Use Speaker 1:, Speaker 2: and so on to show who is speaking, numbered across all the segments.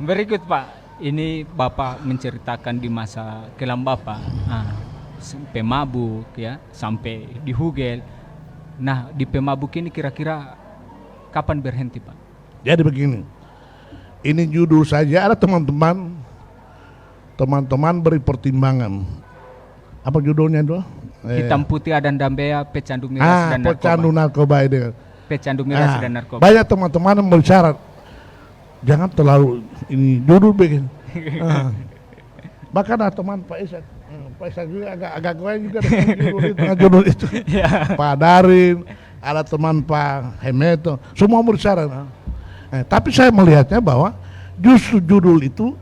Speaker 1: Berikut Pak, ini Bapak menceritakan di masa kelam Bapak, pemabuk ya, sampai dihugel. Nah, di pemabuk ini kira-kira kapan berhenti Pak?
Speaker 2: Jadi begini, ini judul saja, ada teman-teman beri pertimbangan. Apa judulnya itu?
Speaker 1: Hitam putih Adan Dambea, pecandu miras dan narkoba.
Speaker 2: Pecandu narkoba ini.
Speaker 1: Pecandu miras dan narkoba.
Speaker 2: Banyak teman-teman yang bersyarat, jangan terlalu ini judul begini. Bahkan ada teman Pak Isak juga agak goyang juga dengan judul itu. Pak Darin, ada teman Pak Hemeto, semua bersyarat. Tapi saya melihatnya bahwa justru judul itu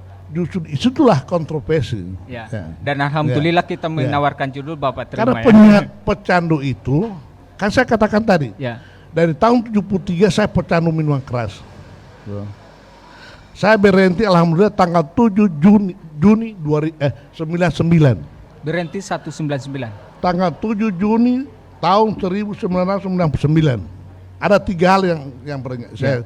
Speaker 2: itulah kontroversi.
Speaker 1: Ya. Dan alhamdulillah kita menawarkan judul Bapak terima.
Speaker 2: Karena pecandu itu, kan saya katakan tadi, dari tahun 73 saya pecandu minuman keras. Saya berhenti alhamdulillah tanggal 7 Juni 99.
Speaker 1: Berhenti 199.
Speaker 2: Tanggal 7 Juni tahun 1999. Ada 3 hal yang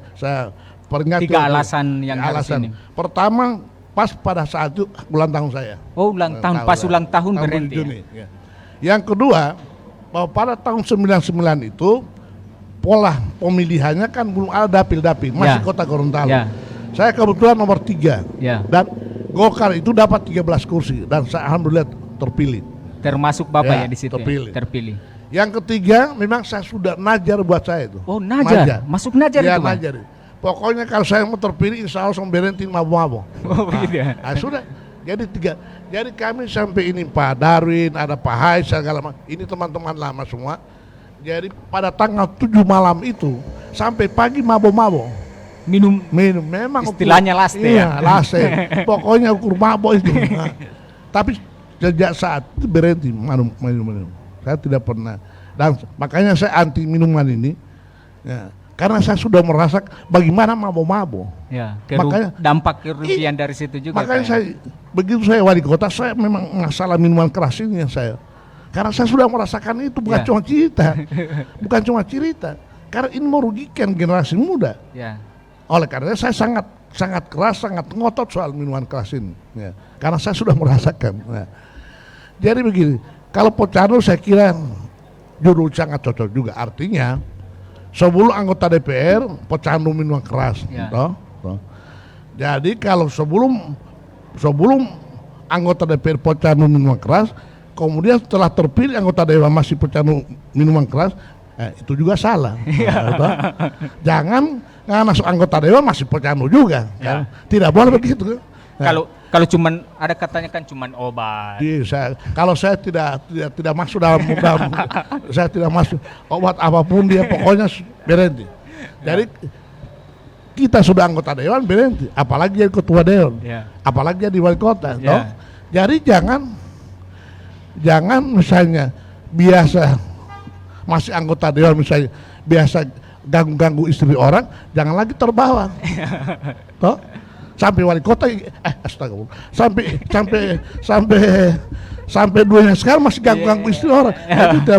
Speaker 2: saya peringat.
Speaker 1: 3 alasan yang harus ini.
Speaker 2: Pertama, pas pada saat itu ulang tahun saya.
Speaker 1: Oh, ulang tahun, pas ulang tahun berhenti.
Speaker 2: Juni, ya. Yang kedua, bahwa pada tahun 99 itu pola pemilihannya kan belum ada dapil-dapil, masih Kota Gorontalo. Saya kebetulan nomor 3 dan Golkar itu dapat 13 kursi dan saya alhamdulillah terpilih.
Speaker 1: Termasuk Bapak di situ.
Speaker 2: Terpilih. Yang ketiga, memang saya sudah najar buat saya itu.
Speaker 1: Oh, najar. Masuk najar itu, Pak?
Speaker 2: Najar. Pokoknya kalau saya mau terpilih, insya Allah saya berhenti mabuk-mabuk.
Speaker 1: Oh, begitu ya?
Speaker 2: Sudah. Jadi 3. Jadi kami sampai ini Pak Darwin, ada Pak Hai, segala macam. Ini teman-teman lama semua. Jadi pada tanggal 7 malam itu sampai pagi mabuk-mabuk.
Speaker 1: Minum
Speaker 2: memang
Speaker 1: istilahnya laste.
Speaker 2: Iya, laste. Pokoknya ukur mabuk itu. Tapi sejak saat itu berhenti minum. Saya tidak pernah. Dan makanya saya anti minuman ini. Ya. Karena saya sudah merasa bagaimana mabuk-mabuk.
Speaker 1: Makanya dampak kerugian dari situ juga.
Speaker 2: Makanya begitu saya wali kota, saya memang masalah minuman keras ini yang saya. Karena saya sudah merasakan itu, bukan cuma cerita. Karena ini merugikan generasi muda. Oleh karena saya sangat keras, sangat ngotot soal minuman keras ini. Karena saya sudah merasakan. Jadi begini, kalau pecandu saya kira judul sangat cocok juga. Artinya sebelum anggota DPR pecandu minuman keras, Jadi kalau sebelum anggota DPR pecandu minuman keras, kemudian setelah terpilih anggota dewan masih pecandu minuman keras, itu juga salah. Jangan masuk anggota dewan masih pecandu juga, kan? Tidak boleh begitu.
Speaker 1: Kalau cuman ada katanya kan cuman obat.
Speaker 2: Kalau saya tidak masuk dalam saya tidak masuk obat apapun dia pokoknya berhenti. Jadi kita sudah anggota dewan berhenti, apalagi jadi ketua dewan, apalagi jadi wali kota. Jadi jangan misalnya biasa masih anggota dewan misalnya biasa ganggu istri orang, jangan lagi terbawa. Sampai wali kota, astagfirullah, sampai duanya sekarang masih ganggu istri orang, itu tidak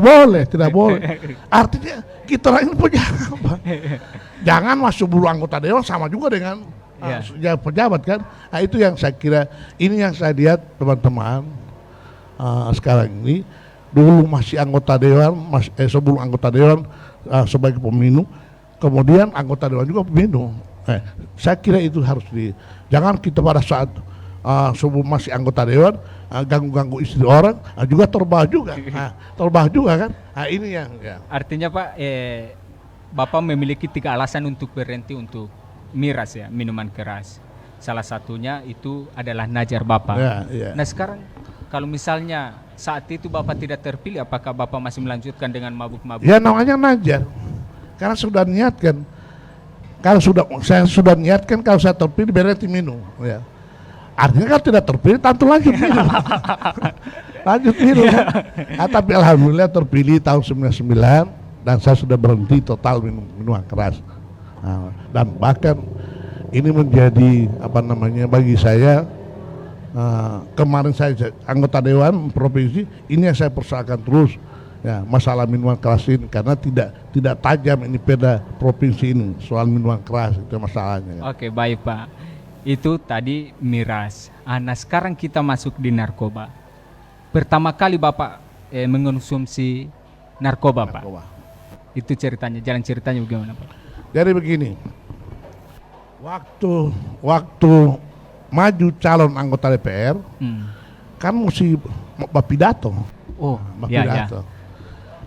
Speaker 2: boleh. Artinya kita ini jangan masuk dulu anggota dewan sama juga dengan pejabat kan. Nah, itu yang saya kira, ini yang saya lihat teman-teman sekarang ini, dulu masih anggota dewan, sebelum anggota dewan sebagai peminum, kemudian anggota dewan juga peminum. Saya kira itu harus jangan kita pada saat sebelum masih anggota dewan ganggu istri orang juga terbawa juga, kan. Nah, ini yang
Speaker 1: artinya Pak, Bapak memiliki 3 alasan untuk berhenti untuk miras minuman keras. Salah satunya itu adalah najar Bapak. Nah sekarang kalau misalnya saat itu Bapak tidak terpilih, apakah Bapak masih melanjutkan dengan mabuk-mabuk? Ya
Speaker 2: namanya najar, karena sudah niatkan. Saya sudah niatkan kalau saya terpilih berhenti minum, Artinya kan tidak terpilih, tentu lanjut minum. Kan? Tapi alhamdulillah terpilih tahun 99 dan saya sudah berhenti total minuman keras. Dan bahkan ini menjadi bagi saya kemarin saya anggota dewan provinsi, ini yang saya persoalkan terus. Masalah minuman keras ini karena tidak tajam ini pada provinsi ini soal minuman keras, itu masalahnya.
Speaker 1: Oke, baik Pak. Itu tadi miras. Nah sekarang kita masuk di narkoba. Pertama kali Bapak mengonsumsi narkoba, Pak. Itu ceritanya, jalan ceritanya bagaimana, Pak?
Speaker 2: Jadi begini, waktu maju calon anggota DPR, kan mesti pidato.
Speaker 1: Oh,
Speaker 2: pidato.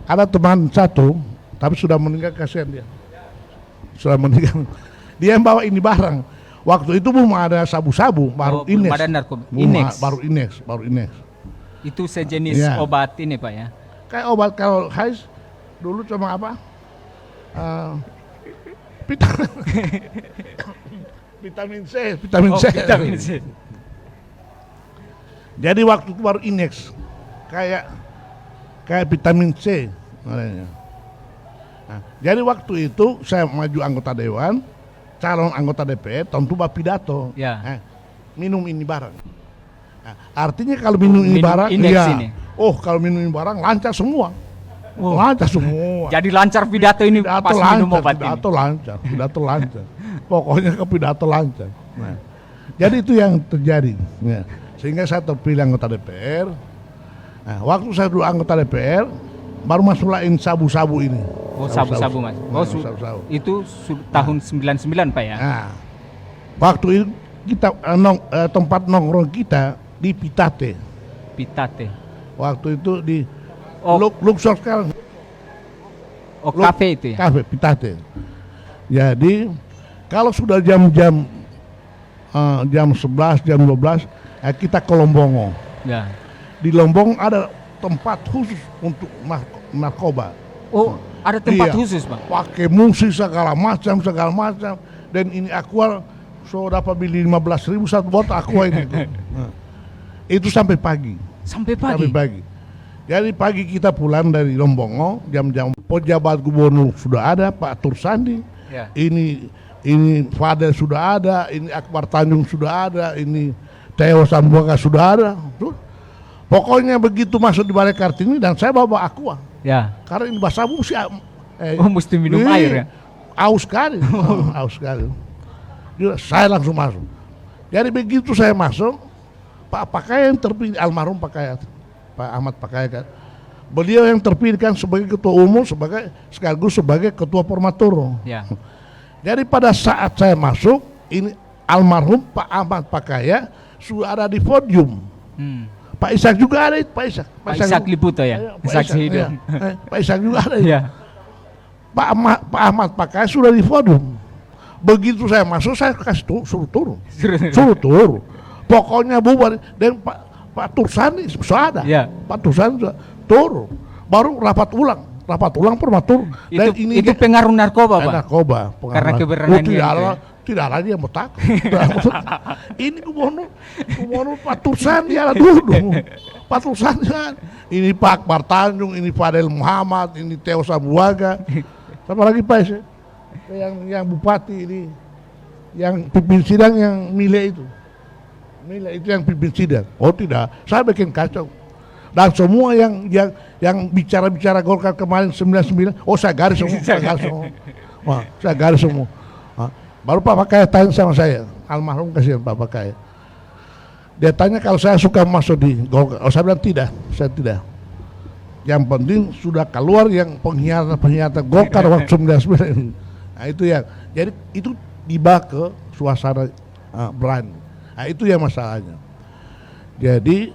Speaker 2: Ada teman satu, tapi sudah meninggal, kasihan dia. Sudah meninggal. Dia yang bawa ini barang. Waktu itu belum ada sabu-sabu, baru Inex.
Speaker 1: Belum ada narkoba. Inex.
Speaker 2: Baru Inex.
Speaker 1: Itu sejenis obat ini, Pak ya?
Speaker 2: Kayak obat kalau hais dulu cuma apa? Vitamin C. Vitamin C. Jadi waktu itu baru Inex. Kayak vitamin C. Nah, jadi waktu itu saya maju anggota dewan, calon anggota DPR, tentu pidato.
Speaker 1: Ya.
Speaker 2: Minum ini barang. Nah, artinya kalau minum ini barang, kalau minum ini barang lancar semua. Lancar semua.
Speaker 1: Jadi lancar pidato ini
Speaker 2: pidato
Speaker 1: pas
Speaker 2: lancar,
Speaker 1: minum obat
Speaker 2: pidato lancar. Pokoknya ke pidato lancar. Nah, jadi itu yang terjadi. Ya. Sehingga saya terpilih anggota DPR. Nah, waktu saya dulu anggota DPR, baru masuklah sabu-sabu ini.
Speaker 1: Oh, sabu-sabu Mas. Oh, sabu-sabu. Itu tahun 99 Pak ya? Nah,
Speaker 2: waktu itu kita tempat nongkrong kita di Pitate. Waktu itu di Luxor sekarang.
Speaker 1: Oh, kafe itu ya?
Speaker 2: Kafe Pitate. Jadi kalau sudah jam-jam jam 11, jam 12, kita ke Lombongo.
Speaker 1: Ya.
Speaker 2: Di Lombong ada tempat khusus untuk narkoba.
Speaker 1: Oh, ada tempat khusus, Bang?
Speaker 2: Pakai musik segala macam. Dan ini Aqua, so dapat beli 15.000 satu botol Aqua ini. Itu sampai pagi.
Speaker 1: Sampai pagi?
Speaker 2: Jadi pagi kita pulang dari Lombongo, jam-jam pejabat gubernur sudah ada, Pak Tursandi. Ya. Ini Fadel sudah ada, ini Akbar Tanjung sudah ada, ini Theo Sambuanga sudah ada. Tuh. Pokoknya begitu masuk di Balai Kartini dan saya bawa Aqua.
Speaker 1: Ya.
Speaker 2: Karena ini bahasa musi.
Speaker 1: Mesti minum air ya?
Speaker 2: Aus sekali. Saya langsung masuk. Jadi begitu saya masuk, Pak Pakaya yang terpilih, almarhum Pakaya, Pak Ahmad Pakaya kan. Beliau yang terpilih kan sebagai ketua umum, sekaligus sebagai ketua Formatur. Ya. Jadi pada saat saya masuk, ini almarhum Pak Ahmad Pakaya sudah ada di podium. Pak Ishak juga ada, Pak
Speaker 1: Ishak Liputo ya? Saksi hidup.
Speaker 2: Pak Ishak juga ada. Ya. Pak Ahmad Pakaya sudah di podium. Begitu saya masuk, saya kasih suruh turun. Pokoknya bubar. Dan Pak Tursani sudah ada. Ya. Pak Tursani sudah turun. Baru rapat ulang Formatur.
Speaker 1: Itu pengaruh narkoba, Pak?
Speaker 2: Narkoba.
Speaker 1: Karena keberanian
Speaker 2: tidak ada yang mau takut. Ini gubernur Pak Tursani ada dulu. Pak Tursani ini Pak Akbar Tanjung, ini Fadel Muhammad, ini Theo Sambuanga. Sama lagi Pak yang bupati ini, yang pimpin sidang yang Mile itu yang pimpin sidang. Oh tidak, saya bikin kacau. Dan semua yang bicara Golkar kemarin 99, saya garis semua. Saya garis semua. Baru Pak Pakaya tanya sama saya, almarhum kasihan Pak Pakaya. Dia tanya kalau saya suka masuk di Golkar. Saya bilang tidak, saya tidak. Yang penting sudah keluar yang pengkhianatan Golkar waktu 99. Nah itu yang, jadi itu tiba ke suasana berani. Nah itu yang masalahnya. Jadi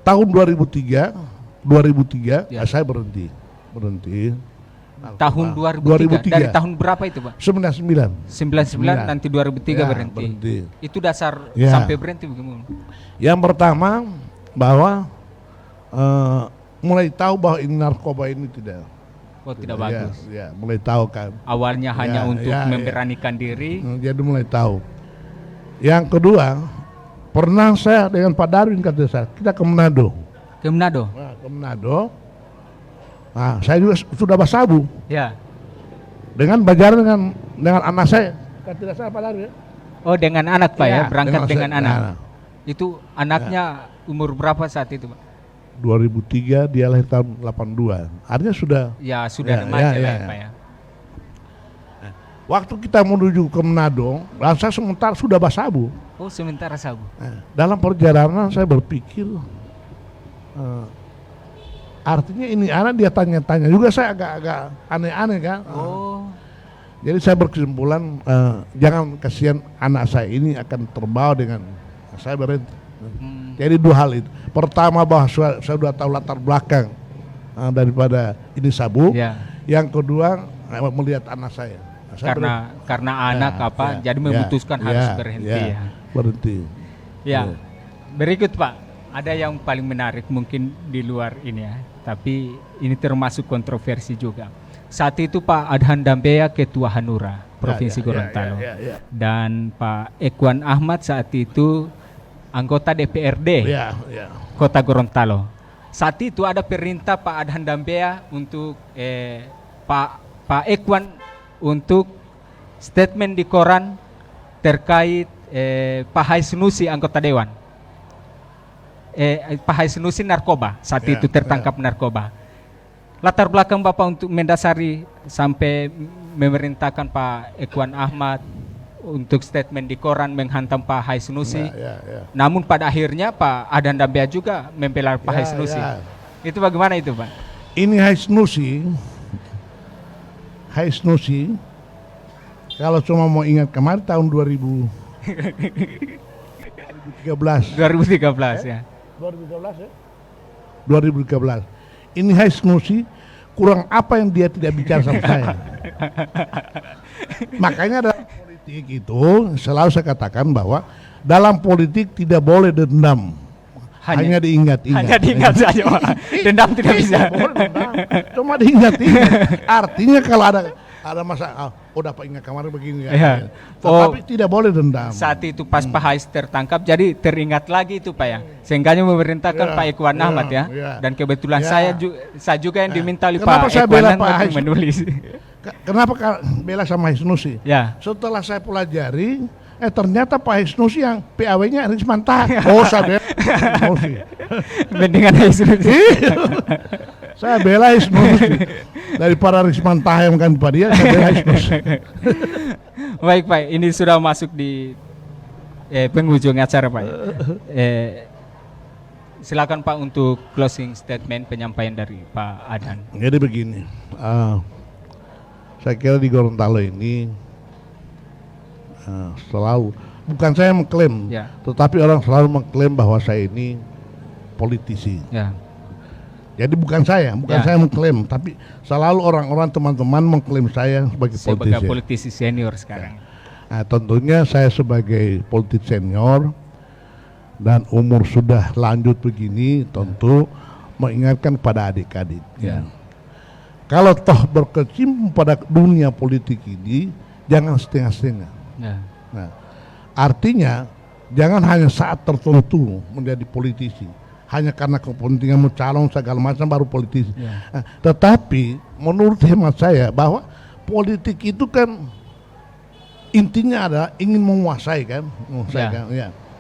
Speaker 2: tahun 2003 ya. Saya berhenti.
Speaker 1: Tahun 2003. Dari tahun berapa itu, Pak?
Speaker 2: 99
Speaker 1: nanti 2003 berhenti. Itu dasar sampai berhenti bagaimana?
Speaker 2: Yang pertama bahwa mulai tahu bahwa ini narkoba ini tidak
Speaker 1: bagus.
Speaker 2: Ya, mulai tahu kan.
Speaker 1: Awalnya hanya untuk memberanikan diri.
Speaker 2: Jadi mulai tahu. Yang kedua, pernah saya dengan Pak Darwin kata saya, kita ke Manado.
Speaker 1: Ke Manado?
Speaker 2: Nah, ke Manado. Nah, saya juga sudah basabu.
Speaker 1: Ya.
Speaker 2: Dengan bajaran dengan anak saya. Tidak salah Pak Darwin.
Speaker 1: Oh, dengan anak Pak ya, berangkat dengan anak. Itu anaknya umur berapa saat itu, Pak?
Speaker 2: 2003, dia lahir tahun 82. Artinya sudah
Speaker 1: remaja lah Pak ya.
Speaker 2: waktu kita menuju ke Manado, saya sementara sudah basabu.
Speaker 1: Oh, sementara sabu.
Speaker 2: Dalam perjalanan saya berpikir, artinya ini anak dia tanya-tanya juga, saya agak-agak aneh-aneh kan.
Speaker 1: Oh.
Speaker 2: Jadi saya berkesimpulan, jangan kasihan anak saya ini akan terbawa dengan saya berhenti. Jadi dua hal itu. Pertama bahwa saya sudah tahu latar belakang daripada ini sabu.
Speaker 1: Ya.
Speaker 2: Yang kedua melihat anak saya.
Speaker 1: Karena anak jadi memutuskan harus berhenti ya.
Speaker 2: Berhenti.
Speaker 1: Ya. Berikut Pak, ada yang paling menarik mungkin di luar ini ya, tapi ini termasuk kontroversi juga. Saat itu Pak Adhan Dambeya Ketua Hanura Provinsi Gorontalo dan Pak Ekwan Ahmad saat itu anggota DPRD Kota Gorontalo. Saat itu ada perintah Pak Adhan Dambeya untuk Pak Ekwan untuk statement di koran terkait Pak Haisnusi anggota dewan. Pak Haisnusi narkoba saat itu tertangkap narkoba. Latar belakang Bapak untuk mendasari sampai memerintahkan Pak Ekwan Ahmad untuk statement di koran menghantam Pak Haisnusi. Namun pada akhirnya Pak Adhan Dambeya juga membela Pak Haisnusi. Itu bagaimana itu Pak?
Speaker 2: Ini Haisnusi kalau cuma mau ingat kemarin tahun 2013
Speaker 1: ya.
Speaker 2: 2013. Ini Haisnusi kurang apa yang dia tidak bicara sama saya. Makanya dalam politik itu selalu saya katakan bahwa dalam politik tidak boleh dendam. Hanya diingat-ingat.
Speaker 1: Hanya diingat saja Pak. Dendam tidak bisa.
Speaker 2: Cuma diingat-ingat. Artinya kalau ada masalah, udah Pak ingat kemarin begini ya. Tapi tidak boleh dendam.
Speaker 1: Saat itu pas Pak Hais tertangkap, jadi teringat lagi itu Pak ya. Sehingga memerintahkan Pak Ekwan Ahmad ya. Dan kebetulan saya juga yang diminta oleh Pak Ekwan Ahmad menulis.
Speaker 2: Kenapa bela sama Haisnusi?
Speaker 1: Ya.
Speaker 2: Setelah saya pelajari, ternyata Pak Haisnusi yang PAW-nya Risman Taha. Oh, saya bela Haisnusi.
Speaker 1: Mendingan Haisnusi.
Speaker 2: Saya bela Haisnusi daripada Risman Taha yang bukan Pak dia, saya bela Haisnusi.
Speaker 1: Baik Pak, ini sudah masuk di penghujung acara Pak. Silakan Pak untuk closing statement penyampaian dari Pak Adhan.
Speaker 2: Jadi begini, saya kira di Gorontalo ini selalu, bukan saya mengklaim, tetapi orang selalu mengklaim bahwa saya ini politisi. Jadi bukan saya mengklaim, tapi selalu orang-orang teman-teman mengklaim saya sebagai
Speaker 1: politisi senior sekarang.
Speaker 2: Nah, tentunya saya sebagai politisi senior dan umur sudah lanjut begini, tentu mengingatkan kepada adik-adik. Kalau toh berkecimpung pada dunia politik ini, jangan setengah-setengah. Nah, artinya jangan hanya saat tertentu menjadi politisi. Hanya karena kepentingan calon segala macam baru politisi. Nah, tetapi menurut hemat saya bahwa politik itu kan intinya adalah ingin menguasai kan,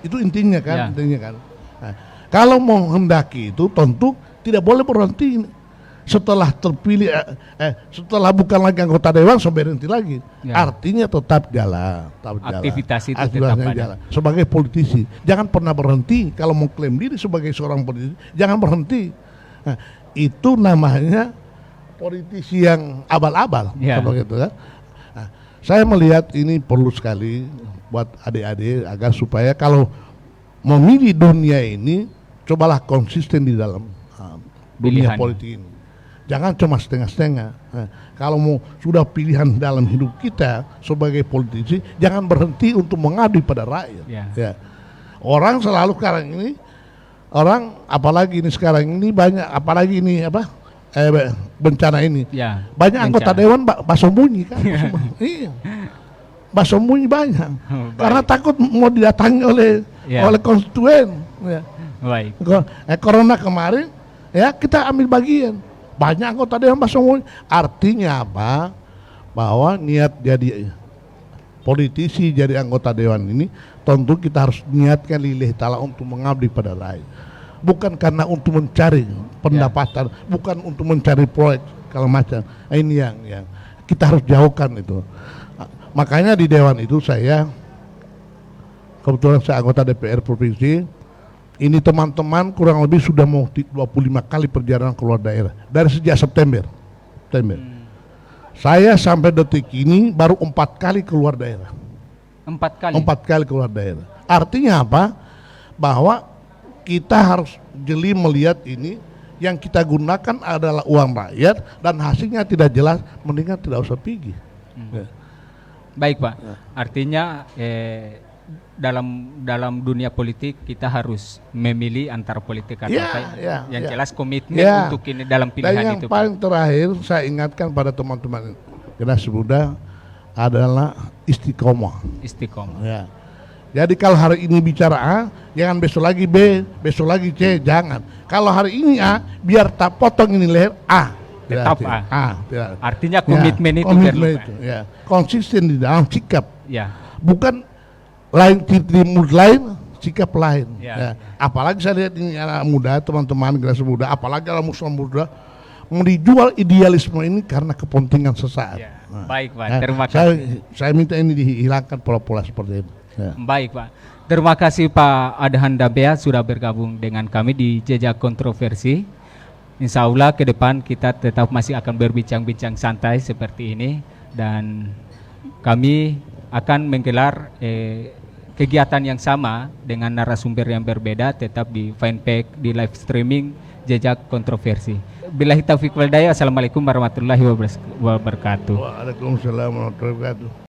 Speaker 2: itu intinya kan. Nah, kalau menghendaki itu tentu tidak boleh berhenti setelah terpilih, setelah bukan lagi anggota dewan, berhenti lagi. Artinya tetap jalan.
Speaker 1: Aktivitas itu tetap
Speaker 2: jalan. Sebagai politisi, jangan pernah berhenti. Kalau mau klaim diri sebagai seorang politisi, jangan berhenti. Nah, itu namanya politisi yang abal-abal. Gitu, kan? Nah, saya melihat ini perlu sekali buat adik-adik agar supaya kalau memilih dunia ini, cobalah konsisten di dalam dunia politik ini. Jangan cuma setengah-setengah. Nah, kalau mau sudah pilihan dalam hidup kita sebagai politisi, jangan berhenti untuk mengabdi pada rakyat. Orang selalu sekarang ini, apalagi ini sekarang ini banyak, apalagi ini bencana ini, banyak anggota dewan basembunyi kan, basembunyi banyak, karena takut mau didatangi oleh konstituen.
Speaker 1: Baik.
Speaker 2: Corona kemarin, kita ambil bagian. Banyak anggota dewan basembunyi. Artinya apa? Bahwa niat jadi politisi, jadi anggota dewan ini, tentu kita harus niatkan lillahi ta'ala untuk mengabdi pada rakyat. Bukan karena untuk mencari pendapatan, bukan untuk mencari proyek kalau macam. Ini yang kita harus jauhkan itu. Makanya di Dewan itu kebetulan saya anggota DPR Provinsi, ini teman-teman kurang lebih sudah mau 25 kali perjalanan keluar daerah dari sejak September. Saya sampai detik ini baru 4 kali keluar daerah.
Speaker 1: 4 kali?
Speaker 2: 4 kali keluar daerah. Artinya apa? Bahwa kita harus jeli melihat ini, yang kita gunakan adalah uang rakyat dan hasilnya tidak jelas, mendingan tidak usah pergi.
Speaker 1: Baik Pak, artinya dalam dunia politik kita harus memilih antara politik atau yang jelas komitmen untuk ini dalam pilihan
Speaker 2: dan yang
Speaker 1: itu.
Speaker 2: Paling terakhir saya ingatkan pada teman-teman generasi muda adalah istiqomah.
Speaker 1: Istiqomah.
Speaker 2: Ya. Jadi kalau hari ini bicara A, jangan besok lagi B, besok lagi C, jangan. Kalau hari ini A, biar tak potong ini leher A.
Speaker 1: Tetap A.
Speaker 2: Tidak.
Speaker 1: Artinya komitmen itu
Speaker 2: itu, ya. Konsisten di dalam sikap.
Speaker 1: Ya.
Speaker 2: Bukan lain timur lain, sikap lain. Ya. Apalagi saya lihat ini anak muda, teman-teman generasi muda, apalagi anak muda mau dijual idealisme ini karena kepentingan sesaat.
Speaker 1: Ya. Baik Pak, terima kasih.
Speaker 2: Saya minta ini dihilangkan pola-pola seperti itu. Ya.
Speaker 1: Baik Pak, terima kasih Pak Adhan Dabea sudah bergabung dengan kami di Jejak Kontroversi. Insya Allah ke depan kita tetap masih akan berbincang-bincang santai seperti ini, dan kami akan menggelar kegiatan yang sama dengan narasumber yang berbeda tetap di fanpage, di live streaming Jejak Kontroversi. Billahi taufiq wal hidayah. Assalamualaikum warahmatullahi wabarakatuh.
Speaker 2: Waalaikumsalam warahmatullahi wabarakatuh.